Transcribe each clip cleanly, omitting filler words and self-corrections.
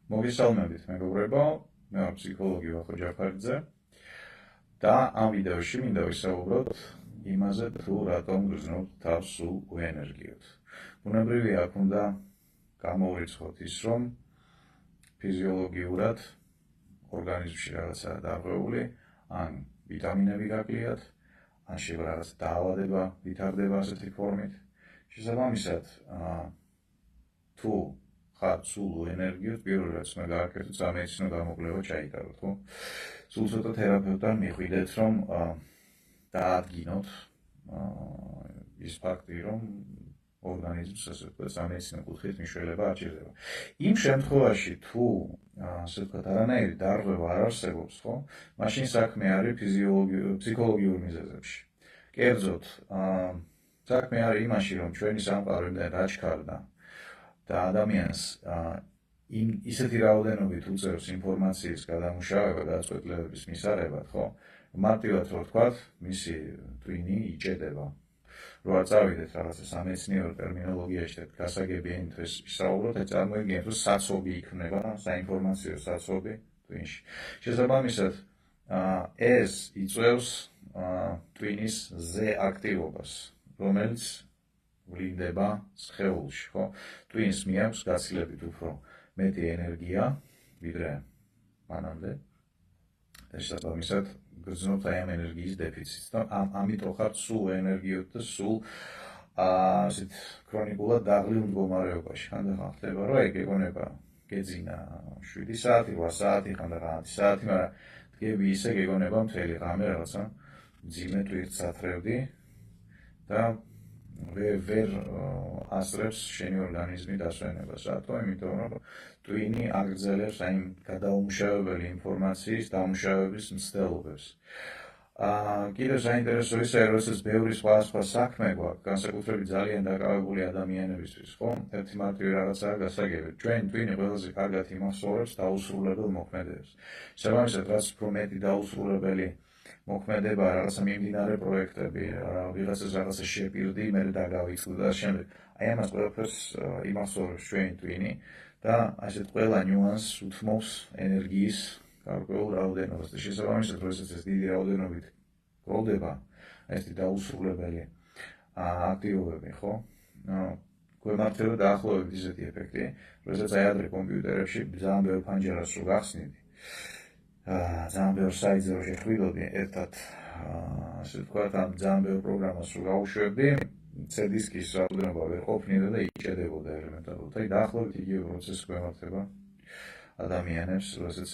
მოგესალმებით მეგობრებო, მე ვარ ფსიქოლოგი ვახო ჯაფარიძე და ამ ვიდეოში მინდა ვისაუბროთ იმაზე, თუ რატომ გრძნობთ თავს სულ უენერგიოთ. ბუნებრივია, აქ უნდა გამოვირიცხოთ ის, რომ ფიზიოლოგიურად ორგანიზმში რაღაცაა დარღვეული, ან ვიტამინები გაკლიათ, ან შეიძლება რაღაც დაავადება ვითარდება ასეთი ფორმით. შესაბამისად, თუ ხართ სულ ენერგიოთ, პირველ რიგში უნდა გააკეთოთ სამედიცინო გამოკვლევა ჩაიტაროთ, ხო? სულ ცოტა თერაპევტთან მიხვიდეთ, რომ დაადგინოთ ის ფაქტი, რომ ორგანიზმს ასე ვთქვათ, სამედიცინო კუთხით მიშველება აჭირდება. იმ შემთხვევაში, თუ ასე ვთქვათ, არანაირი დარღვევა არ არსებობს, ხო? მაშინ საქმე არის ფსიქოლოგიურ მიზეზებში. კერძოდ, საქმე არის იმაში, რომ ჩვენი სამყარო იმდენ რაჩქარდა და ადამიანს ისეთი რაოდენობით უწევს ინფორმაციის გადამუშავება გადაწყვეტილებების მისაღებად, ხო? მარტივად რო ვთქვათ, მისი ტვინი იჭედება. რო არ წავიდეთ რაღაცა სამეცნიერო ტერმინოლოგიაში და გასაგები ენით ეს ვისაუბროთ, ეს წარმოიდგინეთ, რომ საცობი იქნება, საინფორმაციო საცობი ტვინში. შესაბამისად, ეს იწვევს ტვინის ზე აქტივობას, რომელიც ვლინდება სხეულში, ხო? ტვინს მიაქვს გაცილებით უფრო მეტი ენერგია, ვიდრე მანამდე. და შესაბამისად, გრძნობთ აი ამ ენერგიის დეფიციტს და ამიტომ ხართ სულ ენერგიოთ და სულ ასეთ ქრონიკულად დაღლილ მდგომარეობაში. ხანდახან ხდება, რომ აი გეგონება გეძინა 7 საათი, 8 საათი, ხანდახან 10 საათი, მაგრამ დგები ისე გეგონება მთელი ღამე რაღაცა მძიმე ტვირთს ათრევდი და ვერ ასწრებს შენი ორგანიზმი დასვენებას. რატო? იმიტომ რომ ტვინი აგრძელებს აი გადაუმუშავებელი ინფორმაციის დამუშავების მცდელობებს. კიდევ საინტერესო ისაა, როდესაც ბევრი სხვა საქმე გვაქვს, განსაკუთრებით ძალიან დაკავებული ადამიანებისთვის, ხო? ერთი მარტივი რაღაცაა გასაგები. ჩვენი ტვინი ყველაზე კარგად იმასწორებს დაუსრულებელ მოქმედებს. შესაბამისად, რაც უფრო მეტი დაუსრულებელი მოქმედება, რაღაცა მიმდინარე პროექტები, ვიღაცას რაღაცა შეპირდი, მე დაგავიწყდი და შემდეგ. აი ამას ყველაფერს იმასწორებს ჩვენი ტვინი და ასეთ ყველა ნიუანსს უთმობს ენერგიის გარკვეულ რაოდენობას და შესაბამისად, როდესაც ეს დიდი რაოდენობით გროვდება, ეს დაუსრულებელი აქტივობები, ხო? გვემართება დაახლოებით ისეთი ეფექტი, როდესაც აი ადრე კომპიუტერებში ძალიან ბევრ ფანჯარას რო გახსნიდი, ძალიან ბევრ საიტზე რო შეხვიდოდი, ერთად ასე ვთქვათ, ამ ძალიან ბევრ პროგრამას რო გავუშვებდი, C-დისკის რაოდენობა ვერ ყოფნიდა და იჭედებოდა ელემენტარულად. აი დაახლოებით იგივე პროცესი გვემართება ადამიანებს, როდესაც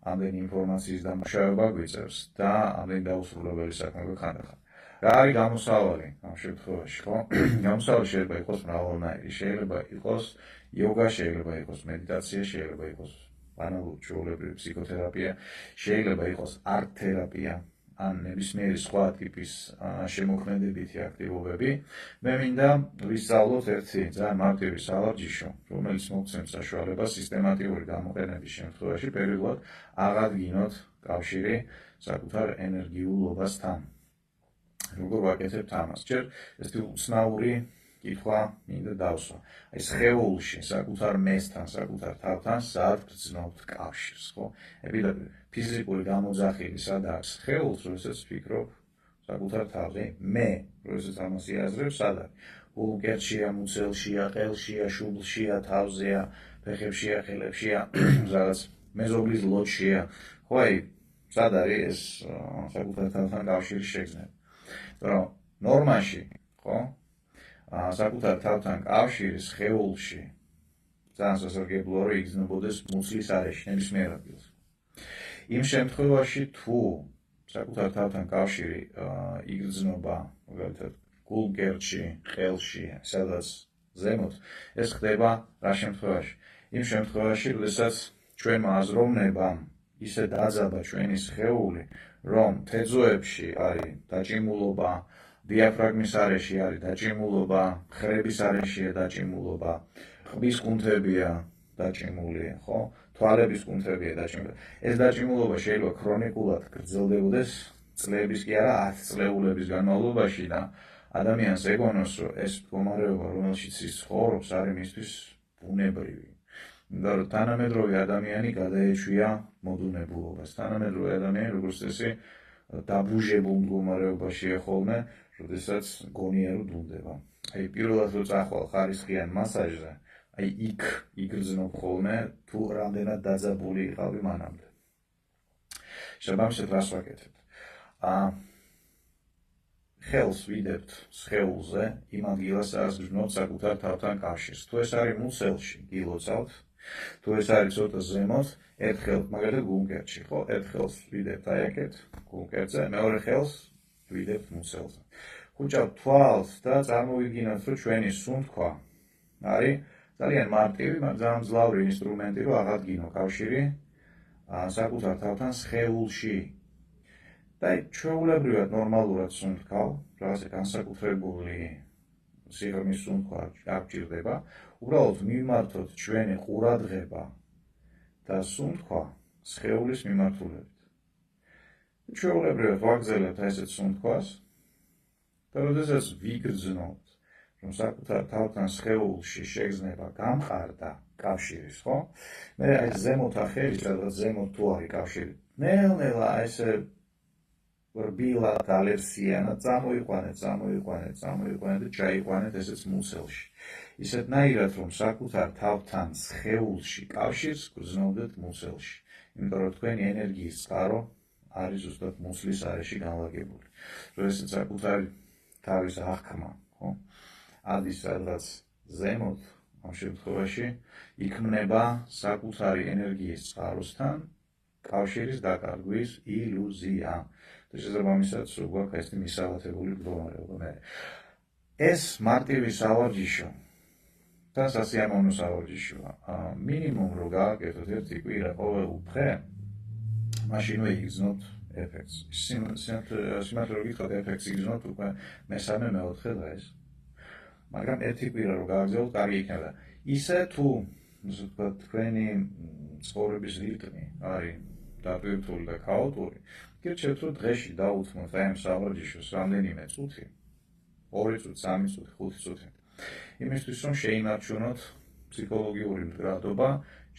ამდენი ინფორმაციის დამუშავება გვიწევს და ამდენი დაუსრულებელი საქმე ხანდახან. რა არის გამოსავალი ამ შემთხვევაში, ხო? გამოსავალი შეიძლება იყოს მრავალნაირი, შეიძლება იყოს იოგა, შეიძლება იყოს მედიტაცია, შეიძლება იყოს ბანალური ჩვეულებრივი ფსიქოთერაპია, შეიძლება იყოს არტ-თერაპია, ან ნებისმიერი სხვა ტიპის შემოქმედებითი აქტივობები. მე მინდა ვისწავლოთ ერთი ძალიან მარტივი სალარჯიშო, რომელიც მოგცემს საშუალებას სისტემატიური გამოყენების შემთხვევაში პირველად აღადგინოთ კავშირი საკუთარ ენერგიულობასთან. როგორ ვაკეთებთ ამას? ჯერ ეს უცნაური კითხვა მინდა დავსვა. აი სხეულში, საკუთარ მესთან, საკუთარ თავთან სად გრძნობთ კავშირს, ხო? ფიზიკური გამოძახილი სად აქვს სხეულს, როდესაც ვფიქრობ საკუთარ თავზე. მე, როდესაც ამას იაზრებ, სად არის? გულმკერდშია, მუცელშია, ყელშია, შუბლშია, თავზეა, ფეხებშია, ხელებშია, რაღაც მეზობლის ლოდშია. ხო, აი, სად არის ეს საკუთარ თავთან კავშირის შეგრძნება? რომ ნორმაში, ხო? საკუთარ თავთან კავშირი სხეულში ძალიან სასარგებლოა, რომ იგრძნობოდეს მუცლის არეში, ნებისმიერ ადგილას. იმ შემთხვევაში, თუ საკუთარ თავთან კავშირი იგრძნობა, მაგალითად, გულმკერდში, ყელში, სადაც ზემოთ, ეს ხდება რა შემთხვევაში? იმ შემთხვევაში, როდესაც ჩვენმა აზროვნებამ ისე დაძაბა ჩვენი სხეული, რომ თეძოებში არის დაჭიმულობა, დიაფრაგმის არეში არის დაჭიმულობა, მხრების არეშია დაჭიმულობა, ყბის კუნთებია დაჭიმული, ხო? თვალების კუნთებია დაჭიმული. ეს დაჭიმულობა შეიძლება ქრონიკულად გრძელდებოდეს წლების კი არა 10 წლეულების განმავლობაში და ადამიანს ეგონოს, რომ ეს მდგომარეობა, რომელშიც ის ცხოვრობს, არის მისთვის ბუნებრივი. იმიტომ რომ თანამედროვე ადამიანი გადაეჩვია მოდუნებულობას. თანამედროვე ადამიანი როგორც წესი დაბუჟებულ მდგომარეობაშია ხოლმე, როდესაც გონია რომ დუნდება. აი პირველად რო წახვალ ხარისხიან მასაჟზე, აი იქ იგრძნობ ხოლმე თუ რამდენად დაძაბული იყავი მანამდე. შესაბამისად რას ვაკეთებ? ხელს ვიდებთ სხეულზე იმ ადგილას, სადაც გრძნობთ საკუთარ თავთან კავშირს. თუ ეს არის მუცელში, გილოცავთ. თუ ეს არის ცოტა ზემოთ, ერთ ხელს მაგალითად გულმკერდში, ხო? ერთ ხელს ვიდებთ აი აქეთ, გულმკერდზე, მეორე ხელს ვიდებთ მუცელზე. ხუჭავთ თვალს და წარმოვიდგინოთ, რომ ჩვენი სუნთქვა არის ძალიან მარტივი, მაგრამ ძალიან მძლავრი ინსტრუმენტი, რომ აღადგინო კავშირი საკუთარ თავთან სხეულში. და ჩვეულებრივად ნორმალურად სუნთქავ, რაღაცა განსაკუთრებული სიღრმის სუნთქვა არ გჭირდება, უბრალოდ მიმართოთ ჩვენი ყურადღება და სუნთქვა სხეულის მიმართულებით. ჩვეულებრივად ვაგრძელებთ ესეთ სუნთქვას და როდესაც ვიგრძნობთ, რომ საკუთარ თავთან სხეულში შეგრძნება გამყარდა კავშირის, ხო? მე აი ზემოთ ახელი, სადღაც ზემოთ თუ არის კავშირი, ნელ-ნელა ესე რბილად ალერსიანად წამოიყვანეთ და ჩაიყვანეთ ესეც მუცელში. ისეთნაირად, რომ საკუთარ თავთან სხეულში კავშირს გრძნობდეთ მუცელში. იმიტომ რომ თქვენი ენერგიის წყარო არის ზუსტად მუცლის არეში განლაგებული. როდესაც საკუთარი თავის აღქმა, ხო? ადის სადღაც ზემოთ, ამ შემთხვევაში იქმნება საკუთარი ენერგიის წყაროსთან კავშირის დაკარგვის ილუზია. და შესაბამისად სულ გვაქვს ეს მისავათებული მდგომარეობა. ეს მარტივი სავარჯიშო და სასიამოვნო სავარჯიშოა. მინიმუმ რო გააკეთოთ ერთი კვირა ყოველ დღე, მაშინვე იგრძნობთ ეფექტს. სიმართლე რო გითხრათ, ეფექტს იგრძნობთ უკვე მესამე მეოთხე დღეს. მაგრამ ერთი კვირა რო გააგრძელოთ, კარგი იქნება. ისე თუ ასე ვთქვათ, თქვენი ცხოვრების რიტმი არის დატვირთული და ქაოტური, გირჩევთ, რომ დღეში დაუთმოთ აი ამ სავარჯიშოს რამდენიმე წუთი, 2 წუთი, 3 წუთი, 5 წუთი. იმისთვის, რომ შეინარჩუნოთ ფსიქოლოგიური მდგრადობა,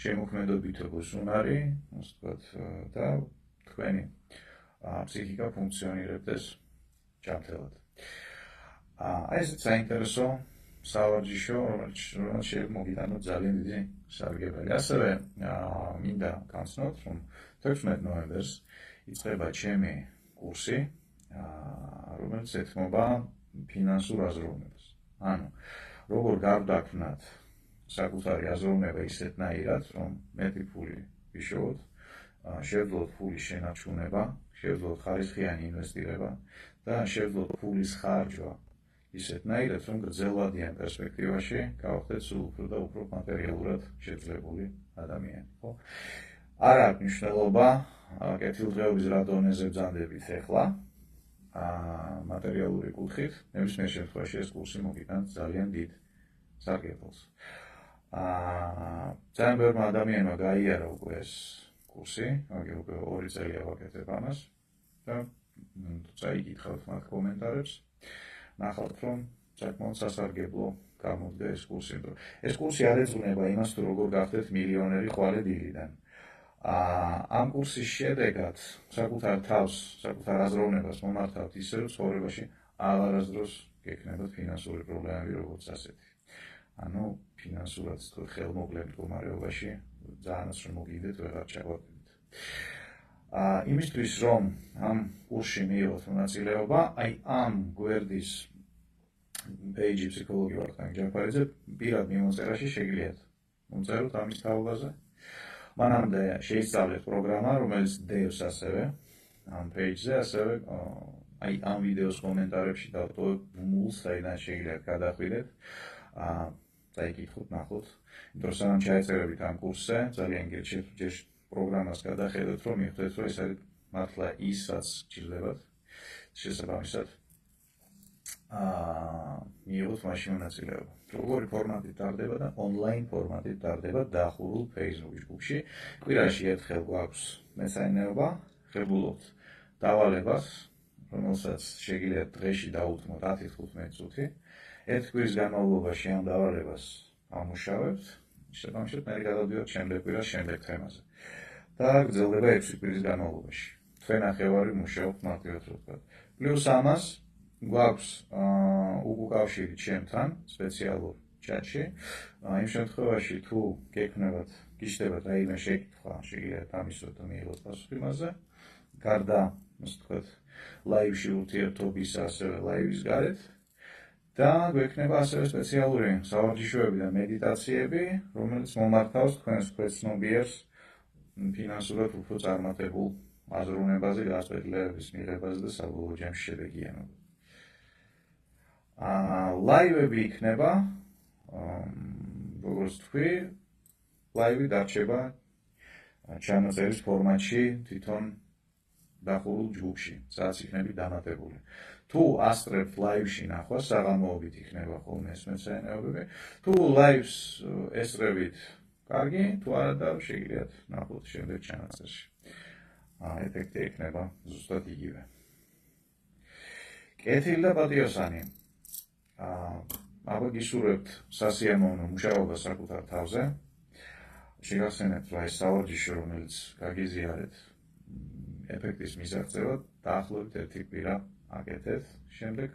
შემოქმედობითობის უნარი, ასე ვთქვათ, და თქვენი ფსიქიკა ფუნქციონირებდეს ჯანმრთელად. ეს საინტერესო სავარჯიშო, რომელიც შეიძლება მოგიტანოთ ძალიან დიდი სარგებელი. ასევე მინდა განცნოთ, რომ 16 ნოემბერს იწყება ჩემი კურსი, რომელიც ეთმობა ფინანსურ აზროვნებას. ანუ, როგორ გავდაქმნათ საკუთარი აზროვნება ისეთნაირად, რომ მეტი ფული ვიშოვოთ, შევძლოთ ფულის შენარჩუნება, შევძლოთ ხარისხიანი ინვესტირება და შევძლოთ ფულის ხარჯვა ისეთნაირად, რომ გრძელვადიან პერსპექტივაში გავხდეთ სულ უფრო და უფრო მატერიალურად შეძლებული ადამიანი. ხო? არ აქვს მნიშვნელობა კეთილდღეობის რა დონეზე ბრძანდებით ახლა, მატერიალური კუთხით, ნებისმიერ შემთხვევაში ეს კურსი მოგიტანთ ძალიან დიდ სარგებელს. ძალიან ბევრმა ადამიანმა გაიარა უკვე ეს კურსი, უკვე 2 წელია ვაკეთებ ამას და წაიკითხავთ მათ კომენტარებს, ნახავთ, რომ საკმაოდ სასარგებლო გამოდგა ეს კურსი. ეს კურსი არ ეძღვნება იმას, თუ როგორ გახდეთ მილიონერი ხვალე დილიდან. ამ კურსის შედეგად საკუთარ თავს, საკუთარ აზროვნებას მომართავთ ისე, რომ ცხოვრებაში აღარასდროს გექნებათ ფინანსური პრობლემები როგორც ასეთი. ანუ ფინანსურად ხელმოკლე მდგომარეობაში ძალიანაც რომ მოგიდეთ, ვეღარ ჩაგვაკვირდით. იმისთვის, რომ ამ კურსში მიიღოთ მონაწილეობა, აი ამ გვერდის პეიჯი ფსიქოლოგი ვახტანგ ჯაფარიძე პირად მიმოწერაში შეგიძლიათ მომწეროთ ამის თაობაზე. მანამდე შეისწავლეთ პროგრამა, რომელიც დევს ასევე ამ პეიჯზე, ასევე აი ამ ვიდეოს კომენტარებში დავტოვებ მულს, საიდან შეგიძლიათ გადახვიდეთ. წაიკითხოთ, ნახოთ. იმიტომ რომ სანამ ჩაეწერებით ამ კურსზე, ძალიან გირჩევთ ჯერ პროგრამას გადახედოთ, რომ მიხვდეთ, რომ ეს არის მართლა ის, რაც გჭირდებათ. შესაბამისად, მიიღოთ მაშინ მონაწილეობა. როგორი ფორმატით ტარდება და ონლაინ ფორმატით ტარდება დახურულ Facebook ჯგუფში. კვირაში ერთხელ გვაქვს მეცადინეობა, ღებულობთ დავალებას, რომელსაც შეგიძლიათ დღეში დაუთმოთ 10-15 წუთი. ერთ კვირის განმავლობაში ამ დავალებას ამუშავებთ შესაბამისად მე გადავდივართ შემდეგ კვირას შემდეგ თემაზე. და გრძელდება 6 კვირის განმავლობაში. Თქვენ ნახევარი მუშაობთ მარტივად რო ვთქვათ. პლუს ამას გვაქვს უკავშირი ჩემთან სპეციალურ ჩატში. იმ შემთხვევაში თუ გექნებათ, გიშდებათ რაიმე შეკითხვა, შეგიძლიათ ამისოთ და მიიღოთ პასუხი მასზე. გარდა, ასე ვთქვათ, ლაივში ურთიერთობის, ასევე ლაივის გარეთ. და გვექნება ასევე სპეციალური სავარჯიშოები და მედიტაციები, რომელიც მომართავს თქვენს ქვეცნობიერს ფინანსურად უფრო წარმატებულ აზროვნებაზე, გასაკვირველების მიღებაზე და საბოლოო ჯამში შედეგიანობაზე. ლაივები იქნება, როგორც თქვი, ლაივი დარჩება ჩანაწერის ფორმატში თვითონ დახურულ ჯგუფში, სადაც იქნება დამატებული. თუ ასწრებთ ლაივში ნახვას, საღამოობით იქნება ხოლმე ეს მეცნიერებები. თუ ლაივს ესწრებით, კარგი, თუ არა და შეგიძლიათ ნახოთ შემდეგ ჩანაწერში. ეფექტი იქნება ზუსტად იგივე. კეთილი და პატიოსანი. აბა გისურვებთ სასიამოვნო მუშაობა საკუთარ თავზე. შეგახსენებთ, რომ ეს სავარჯიშო, რომელიც გაგიზიარეთ, ეფექტის მისაღწევად დაახლოებით 1 კვირა აკეთეთ. შემდეგ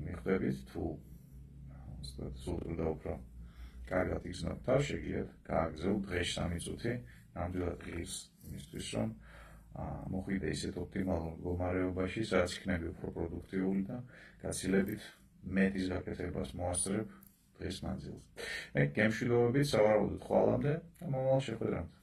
მიხვდებით თუ სულ და უფრო კარგად იგრძნობთ თავს, შეგიძლიათ გააგრძელოთ დღეში 3 წუთი, ნამდვილად ღირს იმისთვის, რომ მოხვიდე ისეთ ოპტიმალურ მდგომარეობაში, სადაც იქნები უფრო პროდუქტიული და გაცილებით მეტის გაკეთებას მოასწრებ დღის მანძილზე. მე გემშვიდობებით, სავარაუდოდ ხვალამდე და მომავალ შეხვედრამდე.